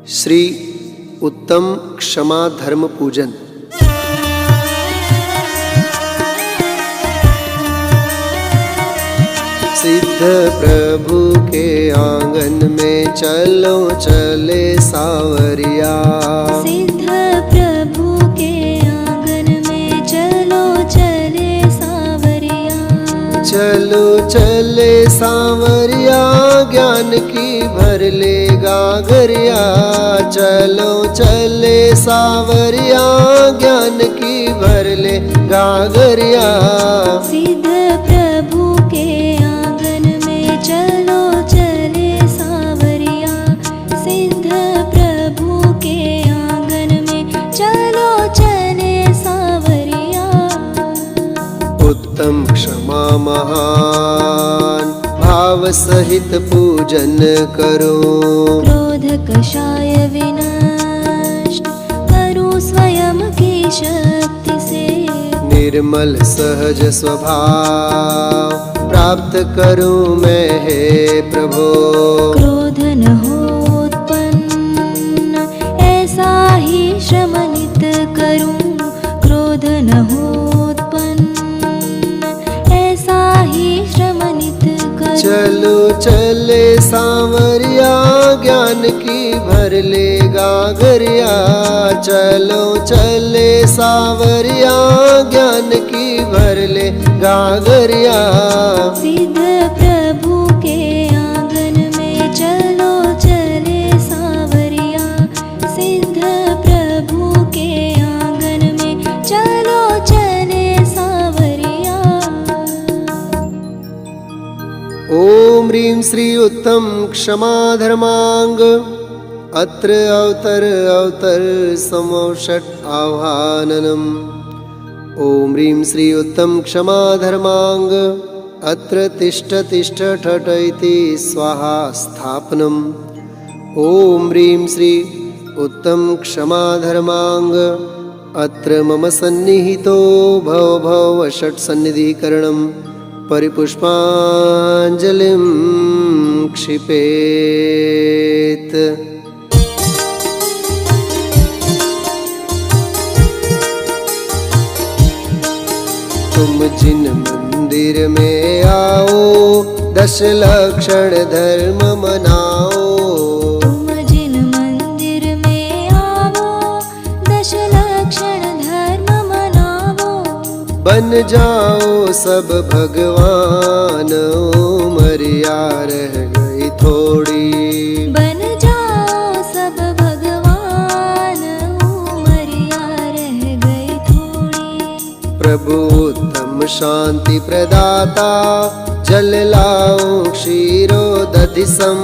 श्री उत्तम क्षमा धर्म पूजन। सिद्ध प्रभु के आंगन में चलो चले सावरिया। सिद्ध प्रभु के आंगन में चलो चले सावरिया। चलो चले सावरिया, ज्ञान की भर ले गागरिया। चलो चले सावरिया, ज्ञान की भर ले गागरिया। सिद्ध प्रभु के आंगन में चलो चले सावरिया। सिद्ध प्रभु के आंगन में चलो चले सावरिया। उत्तम क्षमा महान भाव सहित पूजन करो। क्रोध कषाय विनष्ट करूं स्वयं की शक्ति से। निर्मल सहज स्वभाव प्राप्त करूं मैं हे प्रभो। क्रोध न हो उत्पन्न ऐसा ही श्रमनित करूं। क्रोध न हो उत्पन्न ऐसा ही श्रमनित करूं। चलो चले सावरिया, ज्ञान की भर ले गागरिया। चलो चले सावरिया, ज्ञान की भर ले गागरिया। सिद्ध प्रभु के आंगन में चलो चले सावरिया। सिद्ध प्रभु के आंगन में चलो चले सावरिया। ओम ह्रीं श्री उत्तम क्षमा धर्मांग। अत्र अवतर समौषट आह्वाननम्। ओम ह्रीं श्री उत्तम क्षमा धर्मांग। अत्र तिष्ठ तिष्ठ ठठ इति स्वाहा स्थापनम्। ओम ह्रीं श्री उत्तम क्षमा धर्मांग। अत्र मम सन्निहितो भव भव षट् सन्निधिकरणम्। परिपुष्पांजलिं क्षिपेत। तुम जिन मंदिर में आओ, 10 लक्षण धर्म मनाओ। तुम जिन मंदिर में आओ, 10 लक्षण धर्म मनाओ। बन जाओ सब भगवान, उमरिया रह गई थोड़ी। बन जाओ सब भगवान, उमरिया रह गई थोड़ी। प्रभु उत्तम शांति प्रदाता, जल लाओ क्षीरो दधि सम।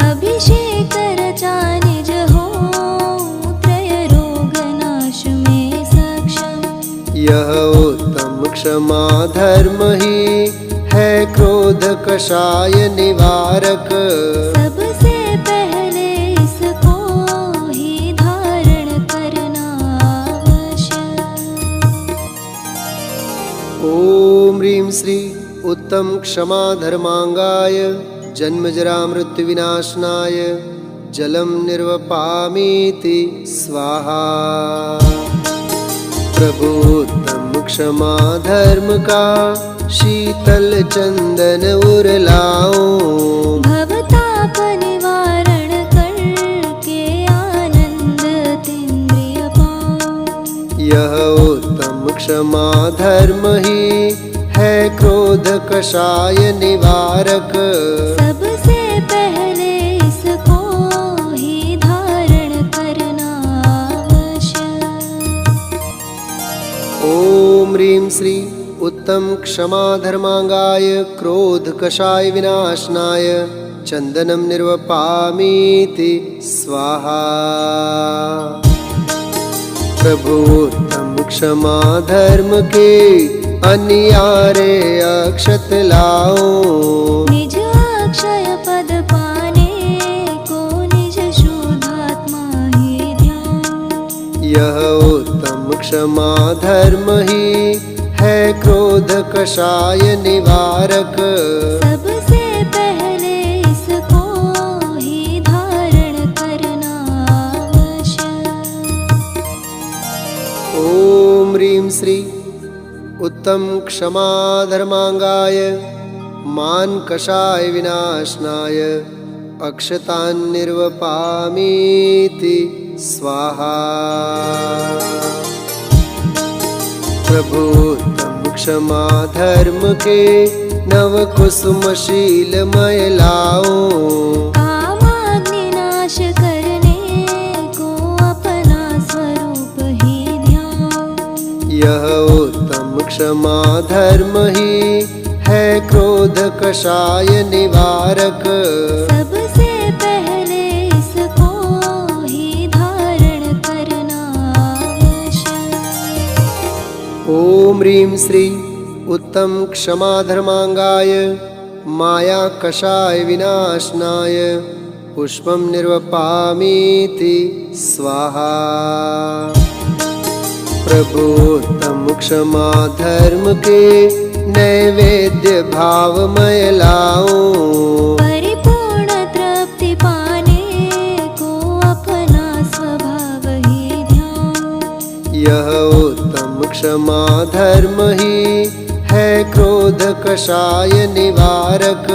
अभिषेक रचा निज हो, त्रय रोग नाश में सक्षम। यह उत्तम क्षमा धर्म ही है, क्रोध कषाय निवारक। सबसे पहले इसको ही धारण करना आवश्यक। ओम ह्रीं श्री उत्तम क्षमा धर्मांगाय, जन्म जरा मृत्यु विनाशनाय, जलम निर्वपामीति स्वाहा। प्रभु उत्तम क्षमा धर्म का, शीतल चंदन उरलाओ। भवताप निवारण करके आनंद तिंद्रिय पाओ। यह उत्तम क्षमा धर्म ही है, क्रोध कषाय निवारक। सबसे पहले इसको ही धारण करना आवश्यक। ओम ह्रीं श्री उत्तम क्षमा धर्मांगाय, क्रोध कषाय विनाशनाय, चंदनम निर्वपामीति स्वाहा। प्रभु उत्तम क्षमा धर्म के, अनियारे अक्षत लाओ। निज अक्षय पद पाने को, निज शुद्धात्मा ही ध्यान। यह उत्तम क्षमा धर्म ही है, क्रोध कषाय निवारक। सबसे पहले इसको ही धारण करना श्री उत्तम क्षमा धर्मांगाय मान कषाय विनाशनाय अक्षतान् निर्वपामीति स्वाहा। प्रभु उत्तम क्षमा धर्म के नव कुसुमशीलमय लाओ, कामाग्नि नाश करने को अपना स्वरूप ही ध्यान। यह उत्तम क्षमा धर्म ही है क्रोध कषाय निवारक। सबसे पहले इसको ही धारण करना आवश्यक। ओम ह्रीं श्री उत्तम क्षमा धर्मांगाय माया कषाय विनाशनाय पुष्पं निर्वपामीति स्वाहा। प्रभु उत्तम क्षमा धर्म के नैवेद्य भावमय लाओ, परिपूर्ण तृप्ति पाने को अपना स्वभाव ही ध्यान। यह उत्तम क्षमा धर्म ही है क्रोध कषाय निवारक।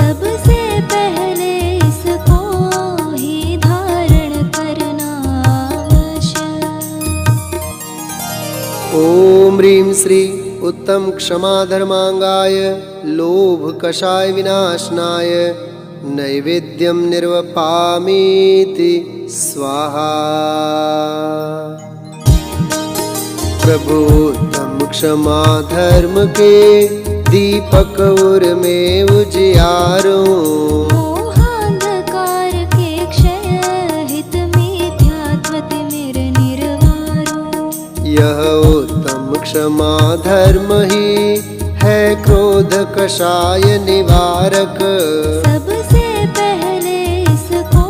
सबसे पहले इसको ही धारण करना आवश्यक। ओम ह्रीं श्री उत्तम क्षमा धर्मांगाय लोभ कषाय विनाशनाय नैवेद्यं निर्वपामीति स्वाहा। प्रभु उत्तम क्षमा धर्म के दीपक उर में उजियारो, मोहांधकार के क्षय हित मिथ्यात्व तिमिर निर्वारो। यह उत्तम क्षमा धर्म ही है क्रोध कषाय निवारक। सबसे पहले इसको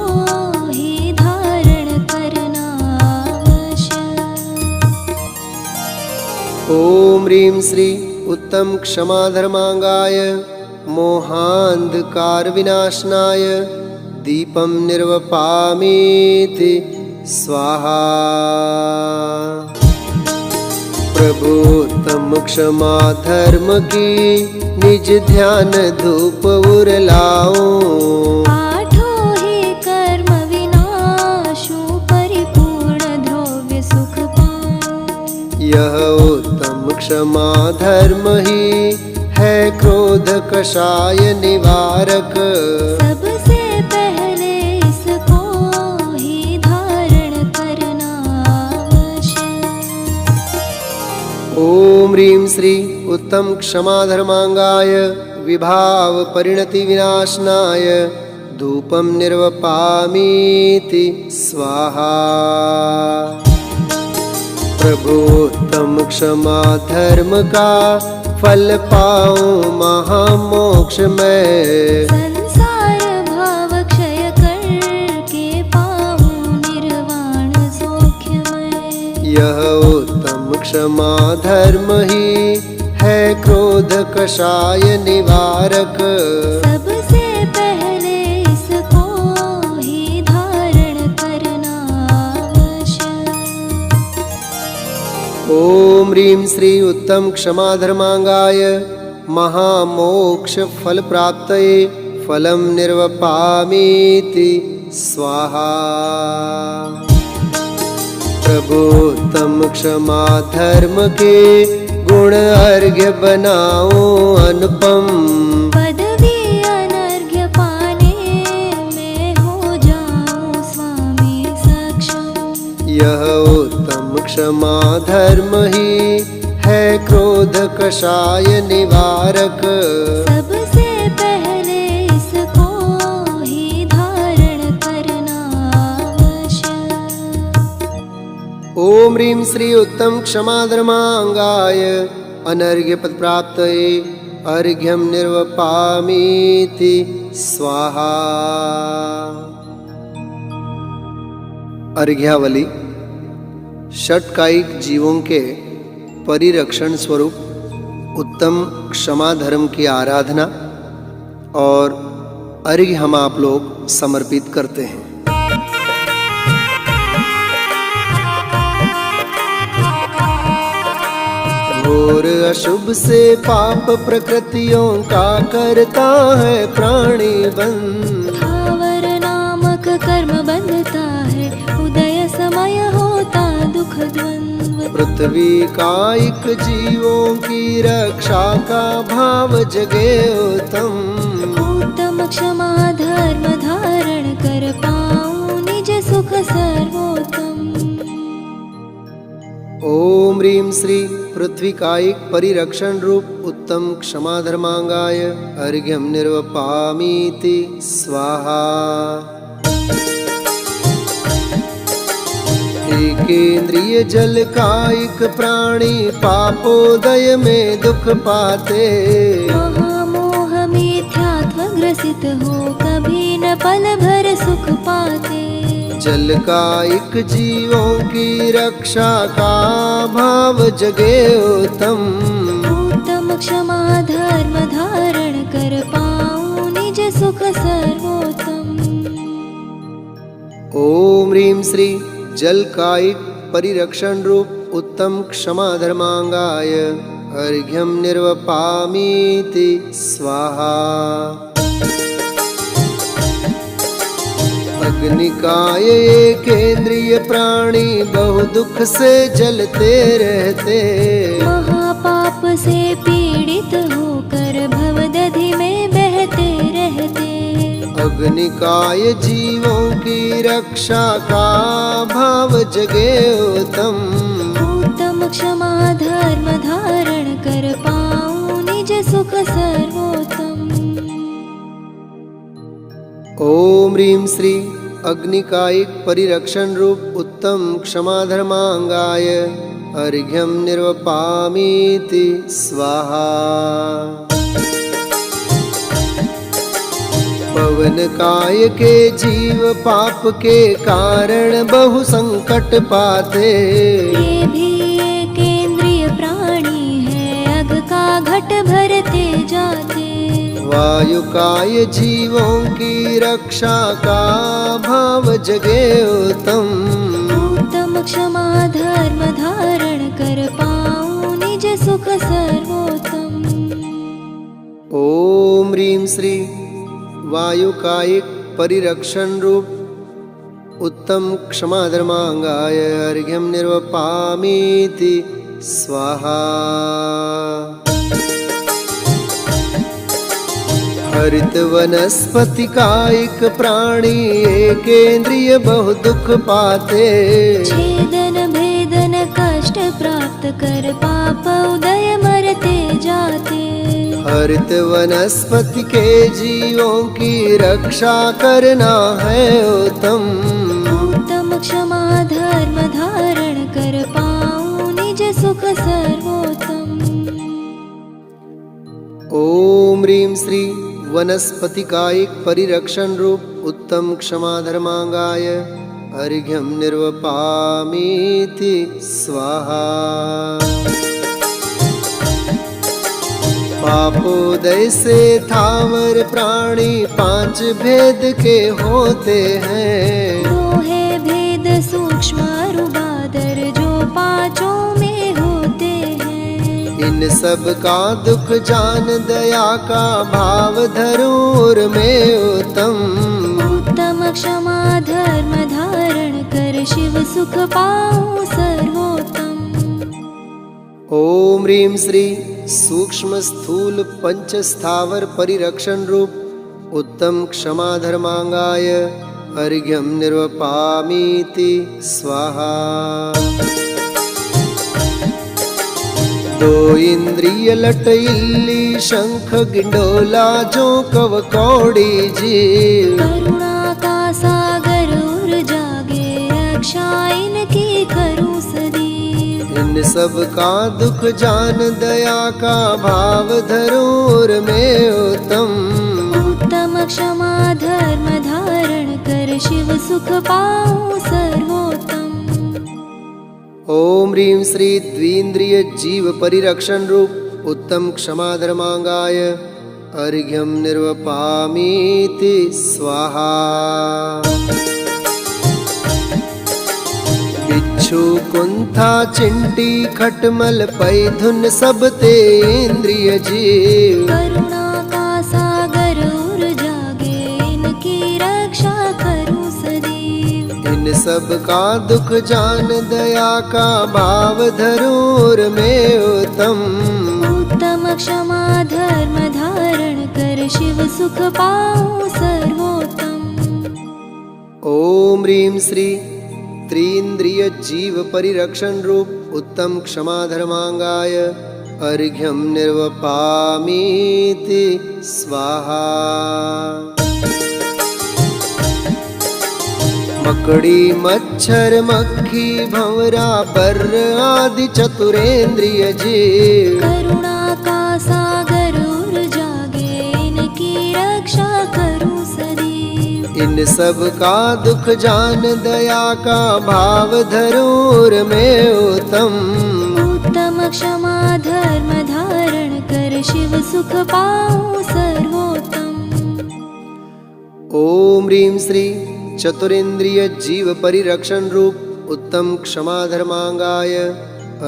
ही धारण करना आवश्यक। ओम ह्रीं श्री उत्तम क्षमा धर्मांगाय मोहांधकार विनाशनाय दीपं निर्वपामीति स्वाहा। प्रभु उत्तम क्षमा धर्म की निज ध्यान धूप उर लाओ, आठों ही कर्म विनाशु परिपूर्ण द्रव्य सुख पाऊं। यह उत्तम क्षमा धर्म ही है क्रोध कषाय निवारक। सबसे पहले इसको ही धारण करना आवश्यक। ओम ह्रीं श्री उत्तम क्षमा धर्मांगाय विभाव परिणति विनाशनाय धूपं निर्वपामीति स्वाहा। प्रभु उत्तम क्षमा धर्म का फल पाऊं महामोक्ष में, संसार भाव क्षय करके पाऊं निर्वाण सौख्यमय। यह उत्तम क्षमा धर्म ही है क्रोध कषाय निवारक। सबसे पहले इसको ही धारण करना आवश्यक। ओम ह्रीं श्री उत्तम क्षमा धर्मांगाय महामोक्ष फल प्राप्तये फलं निर्वपामीति स्वाहा। प्रभु उत्तम क्षमा धर्म के गुण अर्घ्य बनाओ अनुपम, पदवी अनर्घ्य पाने में हो जाऊं स्वामी सक्षम। यह उत्तम क्षमा धर्म ही है क्रोध कषाय निवारक। सबसे पहले इसको ही धारण करना आवश्यक। ओम ह्रीं श्री उत्तम क्षमा धर्मांगाय अनर्घ्य पद प्राप्तये अर्घ्यं निर्वपामीति स्वाहा। अर्घ्यावली षटकायिक जीवों के परिरक्षण स्वरूप उत्तम क्षमा धर्म की आराधना और अर्घ्य हम आप लोग समर्पित करते हैं। घोर अशुभ से पाप प्रकृतियों का करता है प्राणी बंध। स्थावर नामक कर्म बंधता है, उदय समय होता दुख द्वंद्व। पृथ्वी कायिक जीवों की रक्षा का भाव जगे उत्तम। उत्तम क्षमा धर्म धारण कर पाऊं निज सुख सर्वोत्तम। ओम ह्रीं श्री पृथ्वी कायिक परिरक्षण रूप उत्तम क्षमा धर्मांगाय अर्घ्यम निर्वपामीति स्वाहा। एकेंद्रिय जल कायिक प्राणी पापोदय में दुख पाते। महामोह मिथ्यात्व ग्रसित हो कभी न पल भर सुख पाते। जल कायिक जीवों की रक्षा का भाव जगे उत्तम। उत्तम क्षमा धर्म धारण कर पाऊं निज सुख सर्वोत्तम। ओम ह्रीं श्री जल कायिक परिरक्षण रूप उत्तम क्षमा धर्मांगाय अर्घ्यम निर्वपामीति स्वाहा। अग्निकाय केंद्रीय प्राणी बहु दुख से जलते रहते। महापाप से पीड़ित होकर भवदधि में बहते रहते। अग्निकाय जीवों की रक्षा का भाव जगे उत्तम। उत्तम क्षमा धर्म धारण कर पाऊं निज सुख सर्वोत्तम। ओम ह्रीं श्री अग्निकायिक परिरक्षण रूप उत्तम क्षमा धर्मांगाय अर्घ्यम निर्वपामीति स्वाहा। पवन काय के जीव पाप के कारण बहु संकट पाते। ये भी एक केंद्रीय प्राणी है, अघ का घट भरते जाते। वायुकाय जीवों की रक्षा का भाव जगे उत्तम। उत्तम क्षमा धर्म धारण कर पाऊं निज सुख सर्वोत्तम। ओम ह्रीं श्री वायुकायिक परिरक्षण रूप उत्तम क्षमा धर्मांगाय अर्घ्यम निर्वपामीति स्वाहा। हरित वनस्पति कायिक प्राणी एकेंद्रिय बहु दुख पाते। छेदन भेदन कष्ट प्राप्त कर पाप उदय मरते जाते। हरित वनस्पति के जीवों की रक्षा करना है उत्तम। उत्तम क्षमा धर्म धारण कर पाऊं निज सुख सर्वोत्तम। ओम ह्रीं श्री वनस्पति कायिक परिरक्षण रूप उत्तम क्षमा धर्मांगाय अर्घ्यम निर्वपामीति स्वाहा। पापोदय से थावर प्राणी पांच भेद के होते हैं। रोहे भेद सूक्ष्म रुबादर जो पांचों में होते हैं। इन सब का दुख जान दया का भाव धरूर में उत्तम। उत्तम क्षमा धर्म धारण कर शिव सुख पाऊं सर्वोत्तम। ओम ह्रीं श्री सूक्ष्म स्थूल पंच स्थावर परिरक्षण रूप उत्तम क्षमा धर्मांगाय अर्घ्यम निर्वपामीति स्वाहा। दो इंद्रिय लट इल्ली शंख गिंडोला जो कव कौड़ी जीव। करुणा का सागर उर जागे रक्षा इनकी करूं सदैव। इन सब का दुख जान दया का भाव धरूर में उत्तम। उत्तम क्षमा धर्म धारण कर शिव सुख पाऊं सर्वोत्तम। ओम ह्रीं श्री द्विंद्रिय जीव परिरक्षण रूप उत्तम क्षमा धर्मांगाय अर्घ्यम निर्वपामीति स्वाहा। बिच्छु बिच्छू कुंथा चिंटी खटमल पैधुन सब ते इंद्रिय जीव। करुणा का सागर उर जागे इनकी रक्षा करूं सदैव। इन सब का दुख जान दया का भाव धरूर में उत्तम। उत्तम क्षमा धर्म धारण कर शिव सुख पाऊं सर्वोत्तम। ओम ह्रीं श्री त्रिंद्रिय जीव परिरक्षण रूप उत्तम क्षमा धर्मांगाय अर्घ्यम निर्वपामीति स्वाहा। मकड़ी मच्छर मक्खी भंवरा बर्र आदि चतुरेंद्रिय जीव। करुणा का सागर उर जागे इनकी रक्षा करूं सदैव। इन सब का दुख जान दया का भाव धरूर में उत्तम। उत्तम क्षमा धर्म धारण कर शिव सुख पाऊं सर्वोत्तम। ओम ह्रीं श्री चतुरेंद्रिय जीव परिरक्षण रूप उत्तम क्षमा धर्मांगाय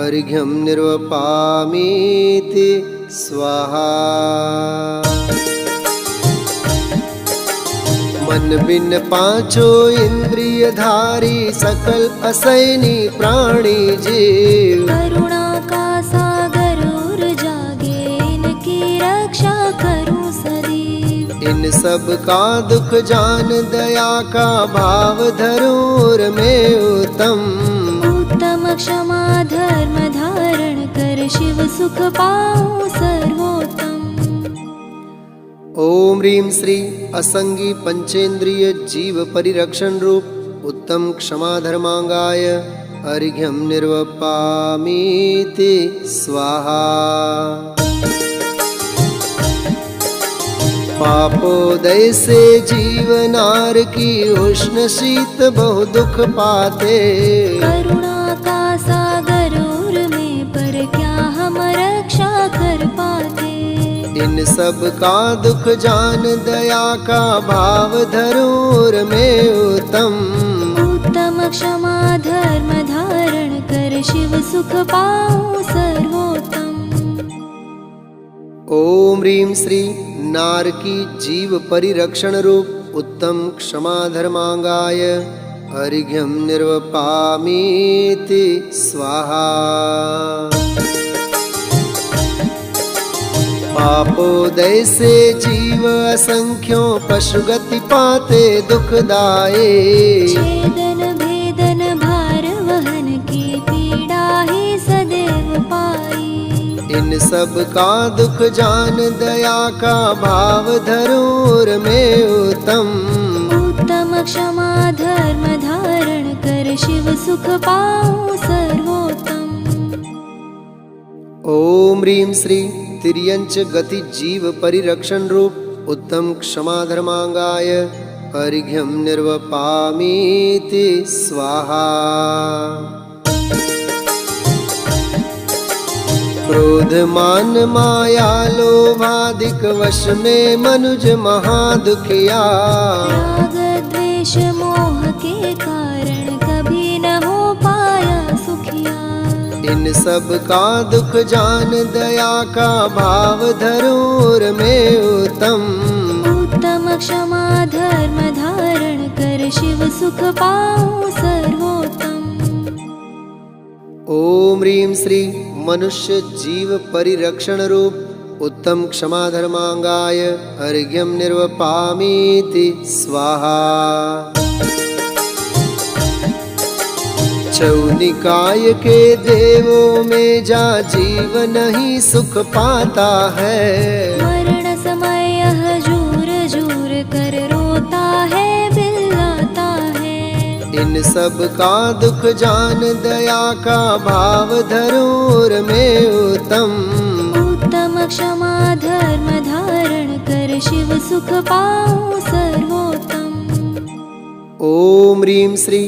अर्घ्यम निर्वपामीति स्वाहा। मन बिन पांचों इंद्रिय धारी सकल असैनी प्राणी जीव। करुणा का सागर उर जागे इनकी रक्षा करूं सदैव। इन सब का दुख जान दया का भाव धरूर में उत्तम। उत्तम क्षमा धर्म धारण कर शिव सुख पाऊं सर्वोत्तम। ओम ह्रीं श्री असंगी पंचेंद्रिय जीव परिरक्षण रूप उत्तम क्षमा धर्मांगाय अर्घ्यम निर्वपामीति स्वाहा। पापोदय से जीवनार की उष्ण शीत बहु दुख पाते। करुणा का सागर उर में पर क्या हम रक्षा कर पाते। इन सब का दुख जान दया का भाव धरूर में उत्तम। उत्तम क्षमा धर्म धारण कर शिव सुख पाऊं सर्वोत्तम। ओम ह्रीं श्री नारकी जीव परिरक्षण रूप उत्तम क्षमा धर्मांगाय अर्घ्यम निर्वपामीति स्वाहा। पापोदय से जीव असंख्यों पशुगति पाते दुखदाये। छेदन भेदन भार वहन की पीड़ा ही सदैव पाई। इन सब का दुख जान दया का भाव धरूर में उत्तम। उत्तम क्षमा धर्म धारण कर शिव सुख पाऊं सर्वोत्तम। ओम ह्रीं श्री तिर्यंच गति जीव परिरक्षण रूप उत्तम क्षमा धर्मांगाय अर्घ्यम निर्वपामीति स्वाहा। क्रोध मान माया लोभादिक वश में मनुज महादुखिया। राग द्वेष मोह के कारण कभी न हो पाया सुखिया। इन सब का दुख जान दया का भाव धरूर में उत्तम। उत्तम क्षमा धर्म धारण कर शिव सुख पाऊं सर्वोत्तम। ओम ह्रीं श्री मनुष्य जीव परिरक्षण रूप उत्तम क्षमा धर्मांगाय अर्घ्यम निर्वपामीति स्वाहा। चौनिकाय के देवों में जा जीव नहीं सुख पाता है। मरण समय यह जूर जूर कर रोता है बिललाता है। इन सब का दुख जान दया का भाव धरूर में उत्तम। उत्तम क्षमा धर्म धारण कर शिव सुख पाऊं सर्वोत्तम। ओम ह्रीं श्री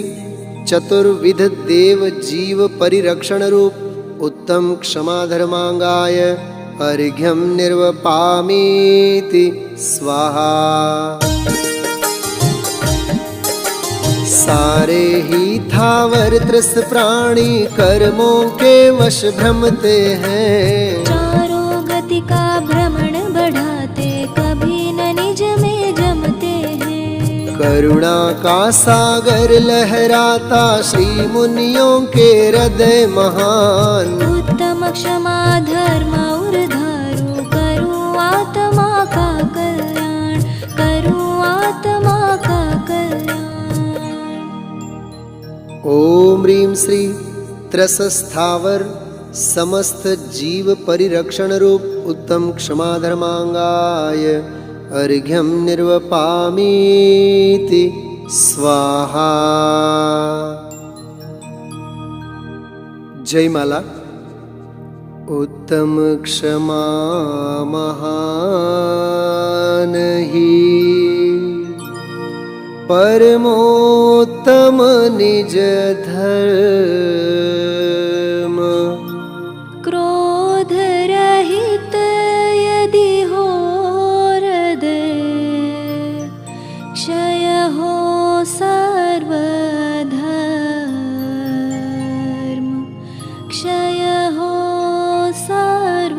चतुर्विध देव जीव परिरक्षण रूप उत्तम क्षमा धर्मांगाय अर्घ्यम निर्वपामीति स्वाहा। सारे ही थावर त्रस प्राणी कर्मों के वश भ्रमते हैं। चारों गति का भ्रमण बढ़ाते, कभी न निज में जमते हैं। करुणा का सागर लहराता, श्री मुनियों के हृदय महान। उत्तम क्षमा धर्म और धारू, करूँ आत्मा का कल्याण, करूँ आत्मा का कल्याण। ओम ह्रीं श्री त्रसस्थावर समस्त जीव परिरक्षण रूप उत्तम क्षमा धर्मांगाय अर्घ्यं निर्वपामीति स्वाहा। जय माला। उत्तम क्षमा महान ही, परमोत्तम निज धर्म। क्रोध रहित यदि हो हृदय, क्षय हो सर्वधर्म, क्षय हो सर्वधर्म।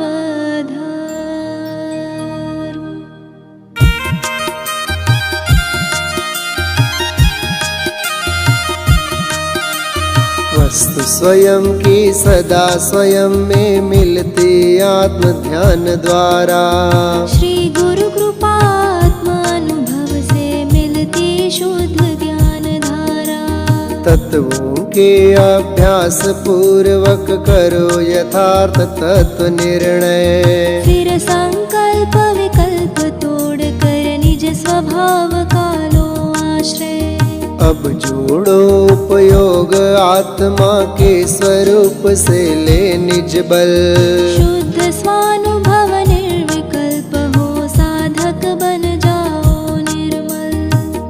वस्तु स्वयं की सदा स्वयं में मिलती आत्म ध्यान द्वारा। श्री गुरु कृपा आत्मानुभव से मिलती शुद्ध ज्ञान धारा। तत्वों के अभ्यास पूर्वक करो यथार्थ तत्व निर्णय। फिर संकल्प विकल्प तोड़ कर निज स्वभाव का लो आश्रय। अब जोड़ो उपयोग आत्मा के स्वरूप से ले निज बल। शुद्ध स्वानुभव निर्विकल्प हो, साधक बन जाओ निर्मल।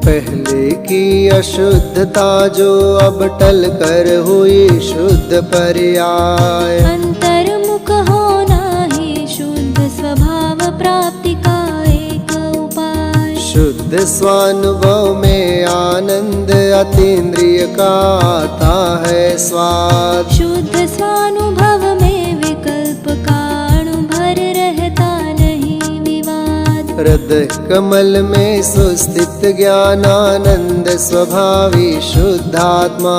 पहले की अशुद्धता जो अब टल कर हुई शुद्ध पर्याय। अंतर्मुख होना ही शुद्ध स्वभाव प्राप्ति का एक उपाय। शुद्ध स्वानुभव में आनंद अतीन्द्रिय का आता है स्वाद। शुद्ध स्वानुभव में विकल्प का अणु भर रहता नहीं विवाद। हृदय कमल में सुस्थित ज्ञानानंद स्वभावी शुद्धात्मा।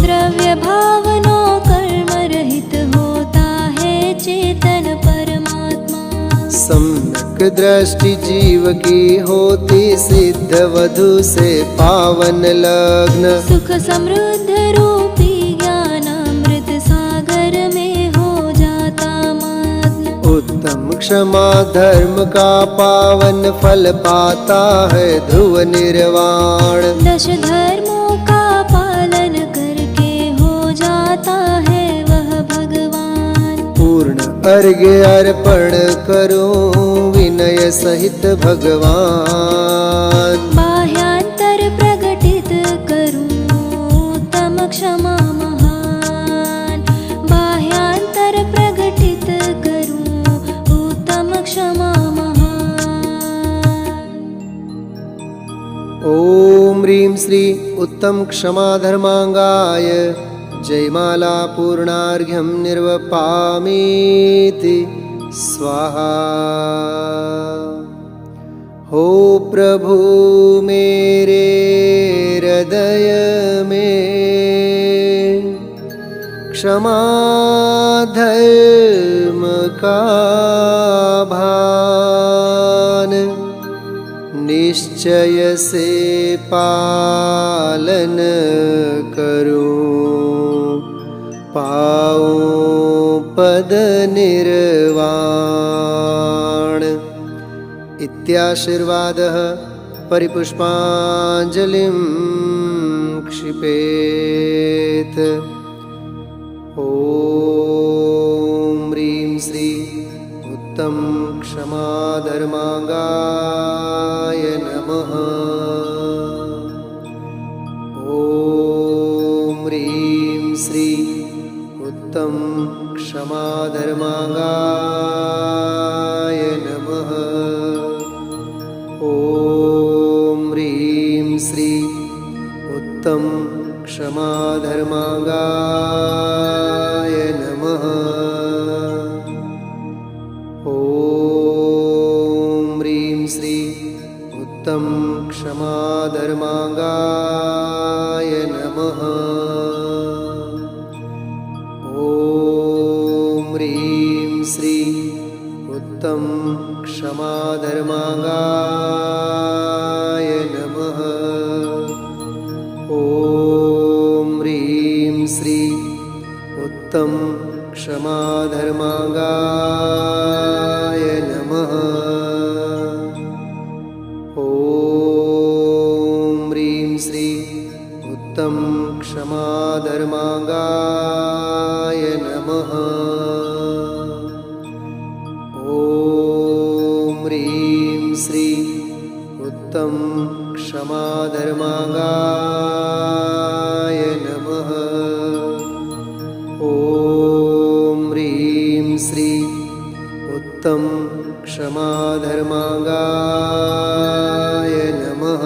द्रव्य भावनो कर्म रहित होता है चेतन परमात्मा। सम्यक दृष्टि जीव की होती सिद्ध वधु से पावन लग्न। सुख समृद्ध रूपी ज्ञानामृत सागर में हो जाता मग्न। उत्तम क्षमा धर्म का पावन फल पाता है ध्रुव निर्वाण। 10 धर्मों का पालन करके हो जाता है वह भगवान। पूर्ण अर्घ्य अर्पण करूं विनय सहित भगवान। बाह्यांतर प्रकटित करूं उत्तम क्षमा महान। बाह्यांतर प्रकटित करूं उत्तम क्षमा महान। ओम ह्रीं श्री उत्तम क्षमा धर्मांगाय जयमाला पूर्णार्घ्यं निर्वपामीति स्वाहा। हो प्रभु मेरे हृदय में क्षमा धर्म का भान। निश्चय से पालन करूं, पाऊं पद निर्वाण। इत्याशीर्वादः परिपुष्पाञ्जलिं क्षिपेत्। ॐ ह्रीं श्री उत्तम क्षमा धर्मांगाय नमः। ॐ ह्रीं श्री उत्तम क्षमा धर्मांगाय नमः। ॐ ह्रीं श्री उत्तम क्षमाधर्मागाय नमः। ॐ ह्रीं श्री उत्तम क्षमाधर्मागाय नमः। ॐ ह्रीं श्री उत्तम क्षमाधर्मागाय नमः। ॐ ह्रीं श्री उत्तम क्षमाधर्मागाय नमः। ॐ ह्रीं श्री उत्तम क्षमाधर्मागाय नमः। ॐ ह्रीं श्री उत्तम क्षमाधर्मागाय नमः। ॐ ह्रीं श्री उत्तम क्षमाधर्मागाय नमः।